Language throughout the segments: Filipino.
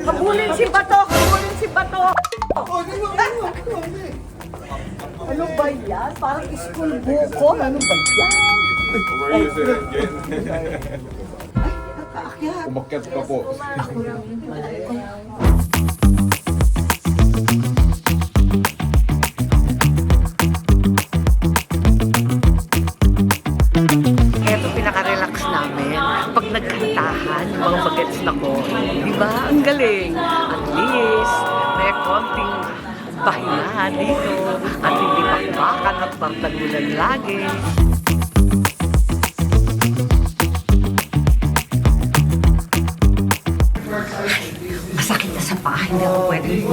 Habulin si Bato! Habulin si Bato! Ano ba yan? Parang school buko. Ano ba yan? Where is it again? Ay, nakaakyat. Umakyat ka po. Ako lang yung pala. Ito pinaka-relax namin. Pag nagkantahan, yung mga bagets na ko, di ba? Ang galing. At least, may konting pahinga dito at hindi pakbakan at bardagulan lagi. Masakit na sa paa, hindi ako pwedeng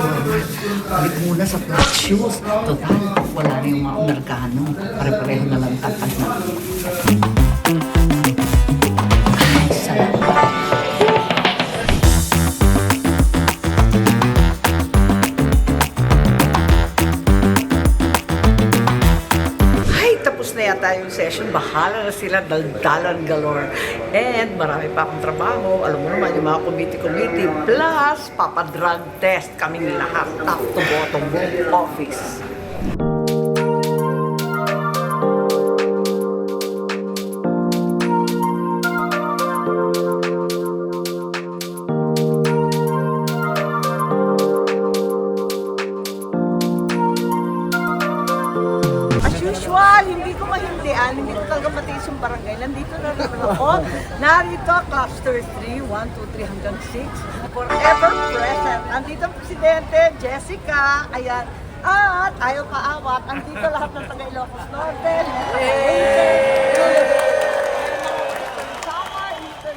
balik muna sa flat shoes. Total, wala na yung mga Amerikano. Pare-pareho na lang tatag na. Ay, salamat. Na yata yung session, bahala na sila, daldalan galore. And marami pa akong trabaho. Alam mo naman, yung mga committee, plus papadrug test kaming lahat, top to bottom buong office. Hindi ko mahindian, hindi ko talaga matiis yung barangay. Nandito na naman ako. Narito, cluster 3, 1, 2, 3 hanggang 6. Forever present. Nandito ang Presidente, Jessica, ayan. At ayaw paawat, andito lahat ng taga Ilocos Norte.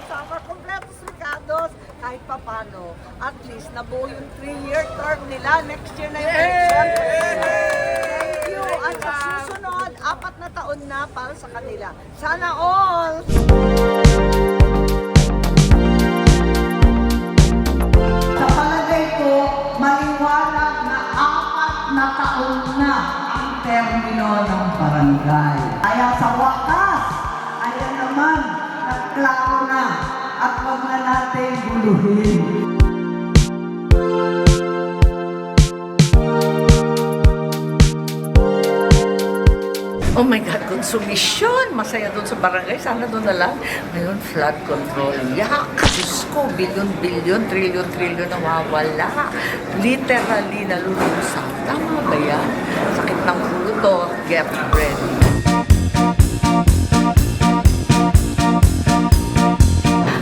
Summer, kompletos Ricardos, kahit papano. At least, nabuo yung 3-year term nila. Next year na yung election. Thank you. At sa susunod, 4 na taon na para sa kanila. Sana all! Sa palagay ko, maliwanag na 4 na taon na ang termino ng barangay. Kaya sa wakas, ayan naman, nagklaro na at huwag na natin guluhin. Oh my God, konsumisyon! Masaya doon sa barangay. Sana doon na lang. Ngayon, flood control. Yak! Diyos ko, bilyon-bilyon, trilyon-trilyon nawawala. Literally, nalulusaw. Tama ba yan? Sakit ng ulo to. Get ready.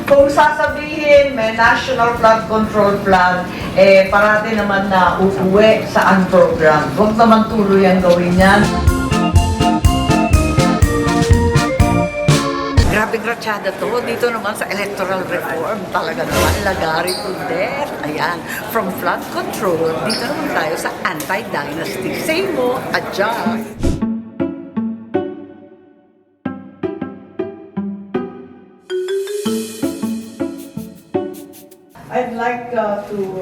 Kung sasabihin, may National Flood Control Plan, parati naman na uuwi sa unprogram. Huwag naman tuloy ang gawin yan. Grabe gratsada to. Dito naman sa electoral reform, talaga naman lagari to death. Ayan, from flood control, dito naman tayo sa anti-dynasty. Say mo, adjust. I'd like to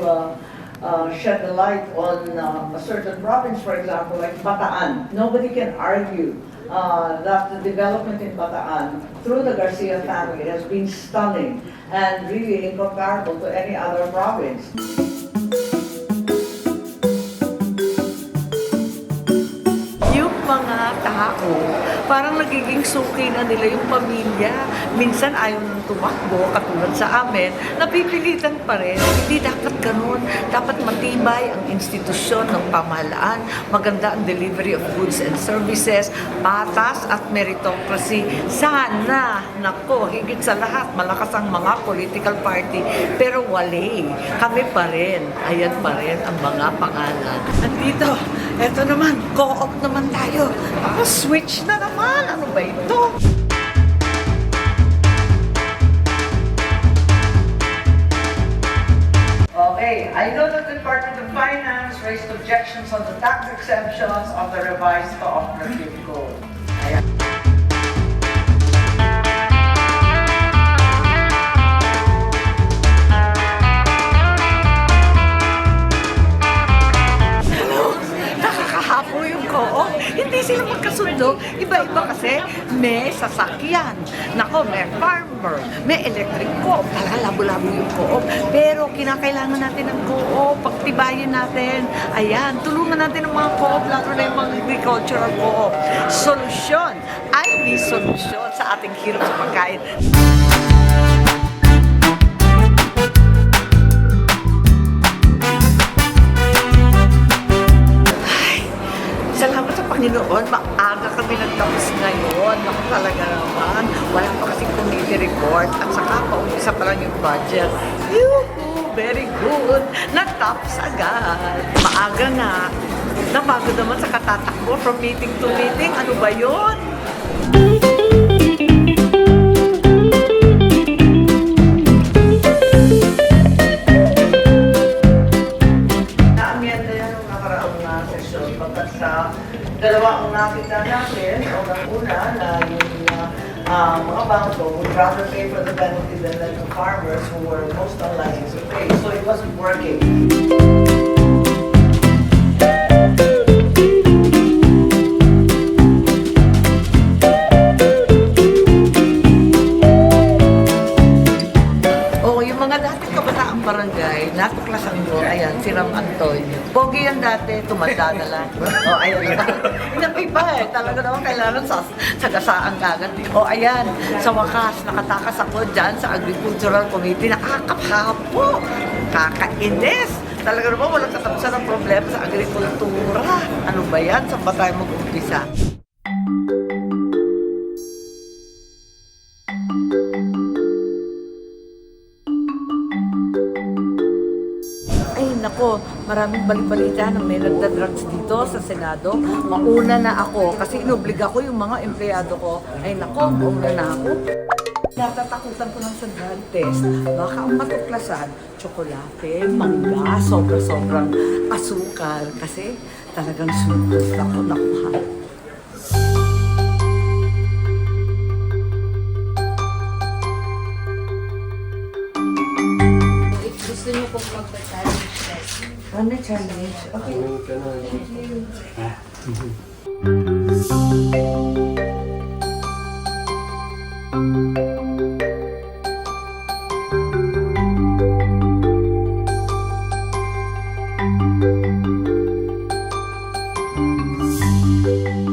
shed the light on a certain province, for example, like Bataan. Nobody can argue that the development in Bataan through the Garcia family has been stunning and really incomparable to any other province. Yung mga tao, parang nagiging suki na nila yung pamilya. Minsan ayaw nang tumakbo, katulad sa amin, napipilitan pa rin. Hindi dapat ganun. Dapat matibay ang institusyon ng pamahalaan, maganda ang delivery of goods and services, patas at meritocracy. Sana, nako, higit sa lahat, malakas ang mga political party, pero wali. Kami pa rin. Ayan pa rin ang mga pangalan. Nandito, eto naman, co-op naman tayo. Switch na naman. Ano ba ito? Okay, I know that the Department of Finance has raised objections on the tax exemptions of the revised cooperative code. Ayan. Nakakahapo yung co-op. Hindi sila magkasundo. Iba-iba kasi may sasakyan. Nako, may farmer, may electric co-op. Talaga labo-labo yung co-op. Pero kinakailangan natin ng co-op. Pagtibayin natin. Ayan, tulungan natin ang mga co-op, lalo na yung mga agricultural co-op. Solusyon. Ay, may solusyon sa ating hirap sa pagkain. Salamat sa Panginoon, maaga kami nagtapos ngayon. Ako talaga naman, wala pa kasing committee report at saka paumpisa pa lang yung budget. Yuhu, very good. Nagtapos agad. Maaga nga. Nabago naman sa katatakbo from meeting to meeting. Ano ba yun? Dalawa ang nakita natin, una na yung mga bangko would rather pay for the penalty than the farmers who were most unlikely to pay. So it wasn't working. Barangay, natuklasan ko, ayan, si Ram Antonio. Pogi yan dati, tumanda na lang. O, ayan na. Iba eh, talaga naman kailangan sagasaan kagad. O, ayan, sa wakas, nakatakas ako dyan sa Agricultural Committee, nakakapahapo, kakainis. Talaga naman walang katapusan ng problema sa agrikultura. Ano ba yan? Saan ba tayo mag-umpisa? Nako, maraming balibalita na may nagda-drugs dito sa Senado. Mauna na ako kasi inobliga ko yung mga empleyado ko. Ay nako, mauna na ako. Natatakutan ko ng sa drug test. Baka ang matuklasan, tsokolate, mangga, sobrang asukal. Kasi talagang sunod ako nakuha. Gusto niyo pong magpa-challenge test? Ano challenge? Okay. Thank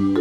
you.